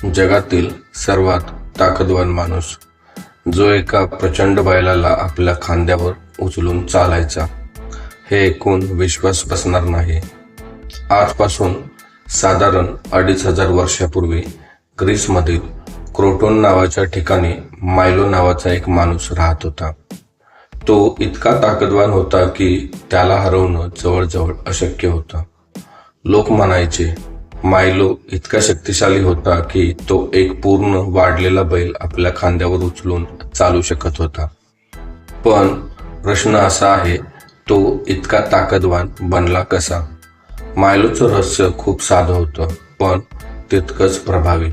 जगातील सर्वात ताकदवान माणूस, जो एका प्रचंड बैलाला आपल्या खांद्यावर उचलून चालायचा, हे ऐकून विश्वास बसणार नाही. आजपासून साधारण 2500 वर्षापूर्वी ग्रीसमधील क्रोटोन नावाच्या ठिकाणी मायलो नावाचा एक माणूस राहत होता. तो इतका ताकदवान होता की त्याला हरवणं जवळजवळ अशक्य होतं. लोक म्हणायचे, मायलो इतका शक्तिशाली होता की तो एक पूर्ण वाढलेला बैल आपल्या खांद्यावर उचलून चालू शकत होता. पण प्रश्न असा आहे, तो इतका ताकदवान बनला कसा? मायलोचं रहस्य खूप साधं होतं, पण तितकंच प्रभावी.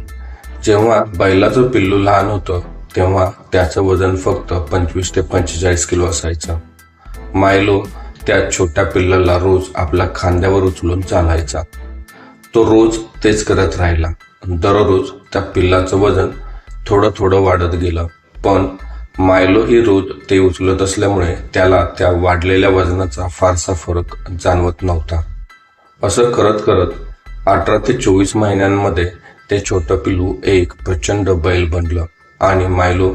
जेव्हा बैलाचं पिल्लू लहान होतं तेव्हा त्याचं वजन फक्त 25 ते 45 किलो असायचं. मायलो त्या छोट्या पिल्लाला रोज आपल्या खांद्यावर उचलून चालायचा. तो रोज तेच करत राहिला. दररोज त्या पिल्लाचं वजन थोडं थोडं वाढत गेलं, पण मायलो ही रोज ते उचलत असल्यामुळे त्याला त्या वाढलेल्या वजनाचा फारसा फरक जाणवत नव्हता. असं करत करत 18 ते 24 महिन्यांमध्ये ते छोटं पिल्लू एक प्रचंड बैल बनलं आणि मायलो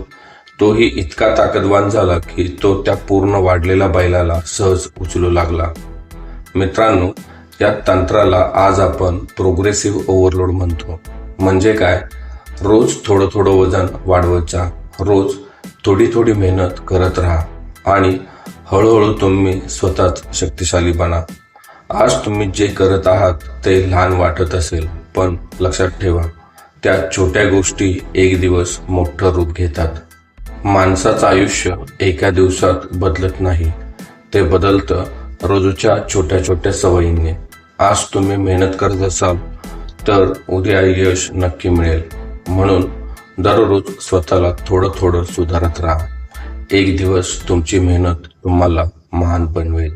तोही इतका ताकदवान झाला की तो त्या पूर्ण वाढलेल्या बैलाला सहज उचलू लागला. मित्रांनो, या तंत्राला आज आपण प्रोग्रेसिव्ह ओव्हरलोड म्हणतो. म्हणजे काय? रोज थोडं थोडं वजन वाढवत जा, रोज थोडी थोडी मेहनत करत राहा आणि हळूहळू तुम्ही स्वतःच शक्तिशाली बना. आज तुम्ही जे करत आहात ते लहान वाटत असेल, पण लक्षात ठेवा, त्या छोट्या गोष्टी एक दिवस मोठं रूप घेतात. माणसाचं आयुष्य एका दिवसात बदलत नाही, ते बदलतं रोजच्या छोट्या छोट्या सवयींनी. आज तुम्ही मेहनत करत असाल तर उद्या यश नक्की मिळेल. म्हणून दररोज स्वतःला थोडं थोडं सुधारत राहा. एक दिवस तुमची मेहनत तुम्हाला महान बनवेल.